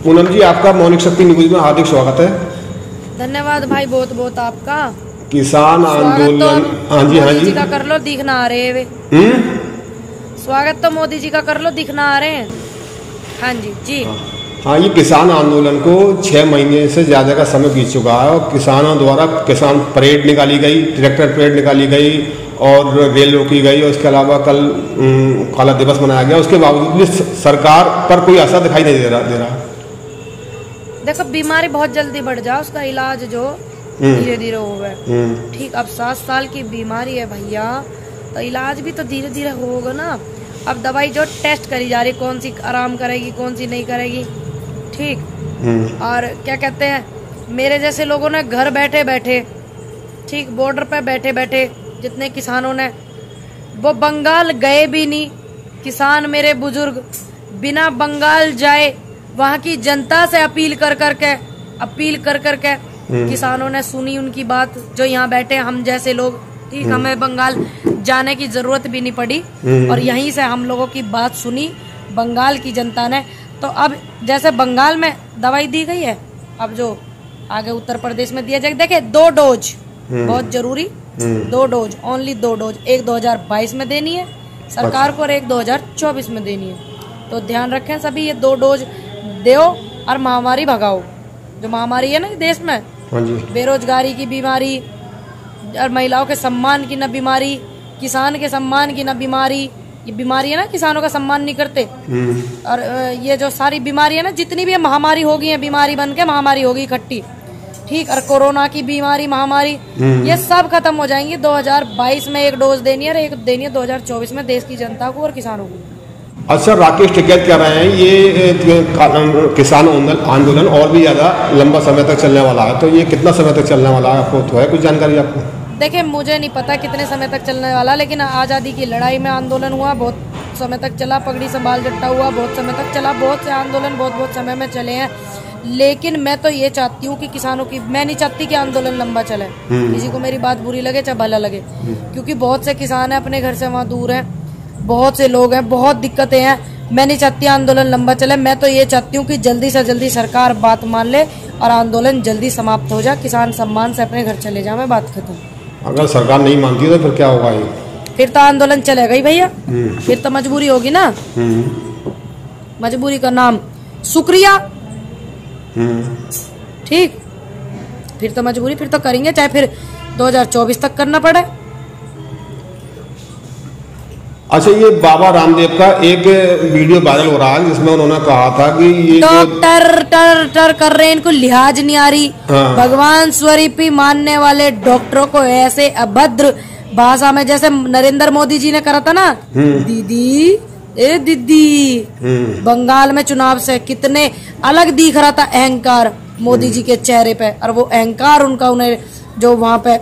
पूनम जी, आपका मौनिक शक्ति न्यूज में हार्दिक स्वागत है। धन्यवाद भाई, बहुत बहुत आपका। किसान आंदोलन, हाँ जी मोदी जी का कर लो, दिखना आ रहे वे। स्वागत तो मोदी जी का कर लो, दिखना आ रहे हैं। हाँ जी जी। हाँ, ये किसान आंदोलन को 6 महीने से ज़्यादा का समय बीत चुका है और किसानों द्वारा किसान परेड निकाली गई, ट्रैक्टर परेड निकाली गई और रेल रोकी गई और इसके अलावा कल काला दिवस मनाया गया। उसके बावजूद भी सरकार पर कोई असर दिखाई नहीं दे रहा। देखो, बीमारी बहुत जल्दी बढ़ जाए, उसका इलाज जो धीरे धीरे होगा। ठीक, अब 7 साल की बीमारी है भैया, तो इलाज भी तो धीरे धीरे होगा ना। अब दवाई जो टेस्ट करी जा रही, कौन सी आराम करेगी, कौन सी नहीं करेगी। ठीक, और क्या कहते हैं, मेरे जैसे लोगों ने घर बैठे बैठे, ठीक, बॉर्डर पे बैठे बैठे जितने किसानों ने, वो बंगाल गए भी नहीं। किसान मेरे बुजुर्ग बिना बंगाल जाए वहाँ की जनता से अपील कर करके किसानों ने सुनी उनकी बात। जो यहाँ बैठे हम जैसे लोग, ठीक, हमें बंगाल जाने की जरूरत भी नहीं पड़ी और यहीं से हम लोगों की बात सुनी बंगाल की जनता ने। तो अब जैसे बंगाल में दवाई दी गई है, अब जो आगे उत्तर प्रदेश में दिया जाएगा। देखिए, 2 डोज बहुत जरूरी, 2 डोज, ओनली 2 डोज। एक 2022 में देनी है सरकार को और एक 2024 में देनी है। तो ध्यान रखें सभी, ये 2 डोज दो और महामारी भगाओ। जो महामारी है ना देश में, बेरोजगारी की बीमारी और महिलाओं के सम्मान की न बीमारी, किसान के सम्मान की न बीमारी, ये बीमारी है ना, किसानों का सम्मान नहीं करते। और ये जो सारी बीमारी है ना, जितनी भी महामारी होगी है, बीमारी बन के महामारी होगी इकट्ठी, ठीक, और कोरोना की बीमारी, महामारी, ये सब खत्म हो जाएंगी। 2022 में एक डोज देनी है और एक देनी है 2024 में देश की जनता को और किसानों को। अच्छा, राकेश टिकैत कह रहे हैं ये किसान आंदोलन और भी ज्यादा लंबा समय तक चलने वाला है, तो ये कितना समय तक चलने वाला है, आपको तो है कुछ जानकारी आपको? देखिए, मुझे नहीं पता कितने समय तक चलने वाला, लेकिन आज़ादी की लड़ाई में आंदोलन हुआ, बहुत समय तक चला। पगड़ी संभाल जट्टा हुआ, बहुत समय तक चला। बहुत से आंदोलन बहुत समय में चले हैं। लेकिन मैं तो ये चाहती हूँ कि किसानों की, मैं नहीं चाहती कि आंदोलन लंबा चले। किसी को मेरी बात बुरी लगे चाहे भला लगे, क्योंकि बहुत से किसान हैं अपने घर से वहाँ दूर हैं, बहुत से लोग हैं, बहुत दिक्कतें हैं। मैं नहीं चाहती आंदोलन लंबा चले। मैं तो ये चाहती हूँ कि जल्दी से जल्दी सरकार बात मान ले और आंदोलन जल्दी समाप्त हो जाए, किसान सम्मान से अपने घर चले जाए। मैं बात खत्म। अगर सरकार नहीं मानती तो फिर क्या होगा? ये फिर तो आंदोलन चलेगा ही भैया, फिर तो मजबूरी होगी ना। मजबूरी का नाम शुक्रिया, ठीक, फिर तो मजबूरी, फिर तो करेंगे, चाहे फिर 2024 तक करना पड़े। अच्छा, ये बाबा रामदेव का एक वीडियो वायरल हो रहा है जिसमें उन्होंने कहा था कि ये डॉक्टर कर रहे हैं, इनको लिहाज नहीं आ रही। भगवान स्वरूपी मानने वाले डॉक्टरों को ऐसे अभद्र भाषा में, जैसे नरेंद्र मोदी जी ने करा था ना, दीदी ए दीदी, बंगाल में चुनाव से कितने अलग दिख रहा था अहंकार मोदी जी के चेहरे पे। और वो अहंकार उनका, उन्हें जो वहाँ पे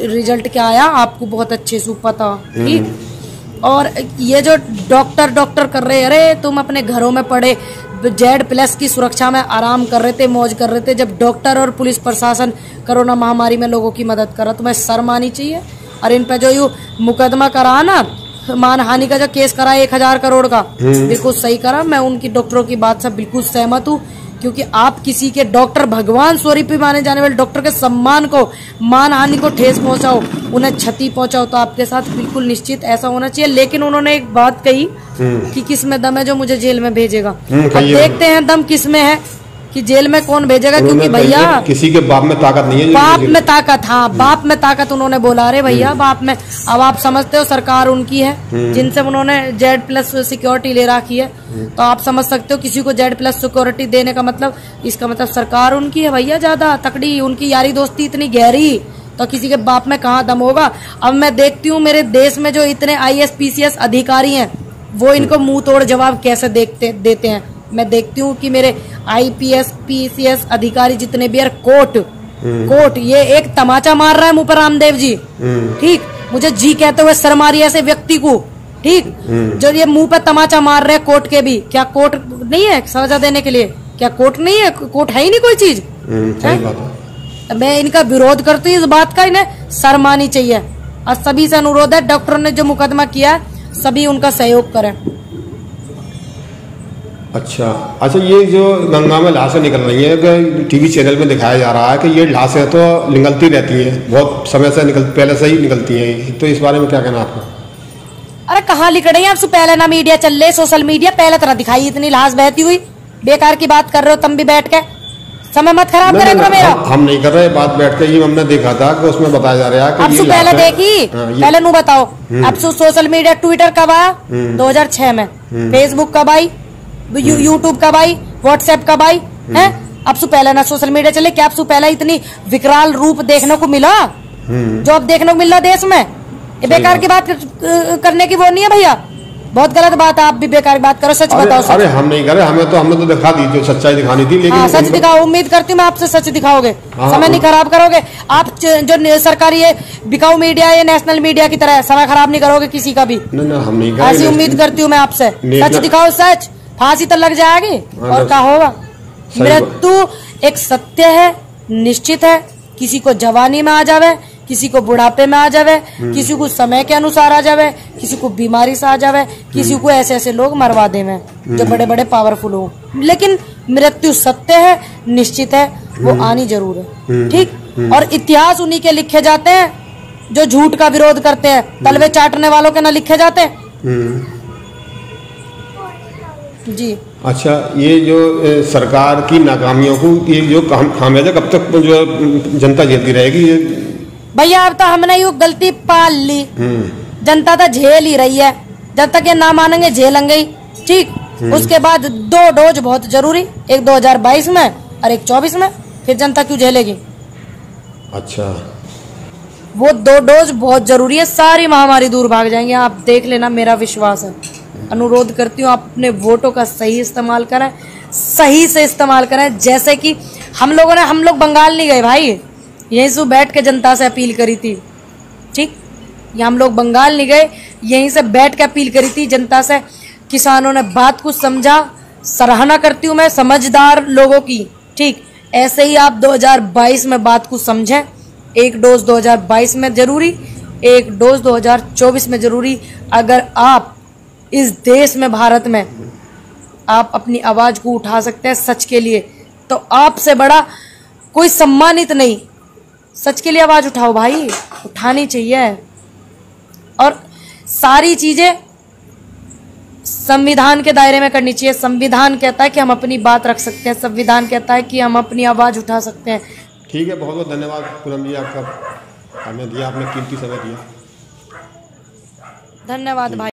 रिजल्ट क्या आया आपको बहुत अच्छे से पता, ठीक। और ये जो डॉक्टर कर रहे, अरे तुम अपने घरों में पड़े Z+ की सुरक्षा में आराम कर रहे थे, मौज कर रहे थे, जब डॉक्टर और पुलिस प्रशासन कोरोना महामारी में लोगों की मदद कर रहा, तुम्हें शर्म आनी चाहिए। और इन पे जो यू मुकदमा करा ना, मानहानि का जो केस करा 1000 करोड़ का, बिल्कुल सही करा। मैं उनकी डॉक्टरों की बात से बिल्कुल सहमत हूँ, क्योंकि आप किसी के डॉक्टर, भगवान स्वरूपी माने जाने वाले डॉक्टर के सम्मान को, मानहानि को ठेस पहुंचाओ, उन्हें क्षति पहुंचाओ, तो आपके साथ बिल्कुल निश्चित ऐसा होना चाहिए। लेकिन उन्होंने एक बात कही कि किस में दम है जो मुझे जेल में भेजेगा। अब देखते हैं दम किस में है कि जेल में कौन भेजेगा, क्योंकि भैया किसी के बाप में ताकत नहीं है। बाप में ताकत, हाँ, बाप में ताकत उन्होंने बोला। अरे भैया, बाप में, अब आप समझते हो सरकार उनकी है, जिनसे उन्होंने Z+ सिक्योरिटी ले रखी है, तो आप समझ सकते हो किसी को Z+ सिक्योरिटी देने का मतलब, इसका मतलब सरकार उनकी है भैया, ज्यादा तकड़ी, उनकी यारी दोस्ती इतनी गहरी, तो किसी के बाप में कहाँ दम होगा। अब मैं देखती हूँ मेरे देश में जो इतने IAS PCS अधिकारी हैं, वो इनको मुंह तोड़ जवाब कैसे देते हैं। मैं देखती हूँ कि मेरे IPS PCS अधिकारी जितने भी है, कोर्ट ये एक तमाचा मार रहा है मुंह पर रामदेव जी, ठीक। मुझे जी कहते हुए शर्म आ रही है ऐसे व्यक्ति को, ठीक, जो ये मुंह पर तमाचा मार रहे हैं कोर्ट के भी। क्या कोर्ट नहीं है सजा देने के लिए? क्या कोर्ट नहीं है? कोर्ट है ही नहीं कोई चीज। मैं इनका विरोध करती हूँ इस बात का, इन्हें शर्म आनी चाहिए। और सभी से अनुरोध है, डॉक्टर ने जो मुकदमा किया है, सभी उनका सहयोग करें। अच्छा अच्छा, ये जो गंगा में लाशें निकल रही हैं कि टीवी चैनल में दिखाया जा रहा है कि ये लाशें तो निकलती रहती हैं, बहुत समय से पहले से ही निकलती हैं, तो इस बारे में क्या कहना आपका? अरे कहाँ लिख रही हैं आपसे? पहले ना मीडिया चल रहे, सोशल मीडिया पहले तरह दिखाई इतनी लाश बहती हुई। बेकार की बात कर रहे हो तुम भी बैठ के, समय मत खराब करे करो मेरा। हम नहीं कर रहे बात बैठ के, ये हमने देखा था कि उसमें बताया जा रहा है कि अब पहले देखी, पहले नू बताओ अब सोशल मीडिया ट्विटर कब आया? 2006 में। फेसबुक कब आई? यूट्यूब कब आई? व्हाट्सएप कब आई है? अब से पहले ना सोशल मीडिया चले क्या? अब से पहले इतनी विकराल रूप देखने को मिला जो अब देखने को मिल रहा देश में? ये बेकार की बात करने की वो नहीं है भैया, बहुत गलत बात है। आप भी बेकार की बात करो, सच बताओ। अरे हम नहीं करे, हमने तो दिखा दी जो सच्चाई दिखानी थी, लेकिन सच दिखाओ। उम्मीद करती हूँ मैं आपसे सच दिखाओगे, समय नहीं खराब करोगे आप। जो सरकारी ये बिकाऊ मीडिया, ये नेशनल मीडिया की तरह समय खराब नहीं करोगे किसी का भी। नहीं, हम नहीं ऐसी उम्मीद करती हूँ मैं आपसे। सच दिखाओ, सच, फांसी तो लग जाएगी और क्या होगा। मृत्यु एक सत्य है, निश्चित है। किसी को जवानी में आ जावे, किसी को बुढ़ापे में आ जावे, किसी को समय के अनुसार आ जावे, किसी को बीमारी से आ जावे, किसी को ऐसे ऐसे लोग मरवा देवे जो बड़े बड़े पावरफुल हो। लेकिन मृत्यु सत्य है, निश्चित है, वो आनी जरूर है। ठीक। और इतिहास उन्हीं के लिखे जाते हैं जो झूठ का विरोध करते हैं, तलवे चाटने वालों के ना लिखे जाते हैं। जी अच्छा, ये जो सरकार की नाकामियों को, ये जो खामियाजा कब तक जो जनता झेलती रहेगी? ये भैया अब तो हमने यू गलती पाल ली, जनता तो झेल ही रही है। जब तक ये ना मानेंगे झेलेंगे ही। ठीक। उसके बाद 2 डोज बहुत जरूरी, एक 2022 में और एक 24 में। फिर जनता क्यों झेलेगी? अच्छा, वो 2 डोज बहुत जरूरी है, सारी महामारी दूर भाग जाएंगे। आप देख लेना, मेरा विश्वास है। अनुरोध करती हूँ आप अपने वोटों का सही इस्तेमाल करें, सही से इस्तेमाल करें। जैसे कि हम लोग बंगाल नहीं गए भाई, यहीं से बैठ के जनता से अपील करी थी। ठीक। ये हम लोग बंगाल नहीं गए, यहीं से बैठ के अपील करी थी जनता से। किसानों ने बात को समझा, सराहना करती हूँ मैं समझदार लोगों की। ठीक। ऐसे ही आप 2022 में बात को समझें। एक डोज 2022 में जरूरी, एक डोज 2024 में जरूरी। अगर आप इस देश में, भारत में, आप अपनी आवाज को उठा सकते हैं सच के लिए, तो आपसे बड़ा कोई सम्मानित नहीं। सच के लिए आवाज उठाओ भाई, उठानी चाहिए। और सारी चीजें संविधान के दायरे में करनी चाहिए। संविधान कहता है कि हम अपनी बात रख सकते हैं, संविधान कहता है कि हम अपनी आवाज उठा सकते हैं। ठीक है, बहुत बहुत धन्यवाद पूनम जी, आपका हमें दिया, आपने कीमती समय दिया। धन्यवाद भाई।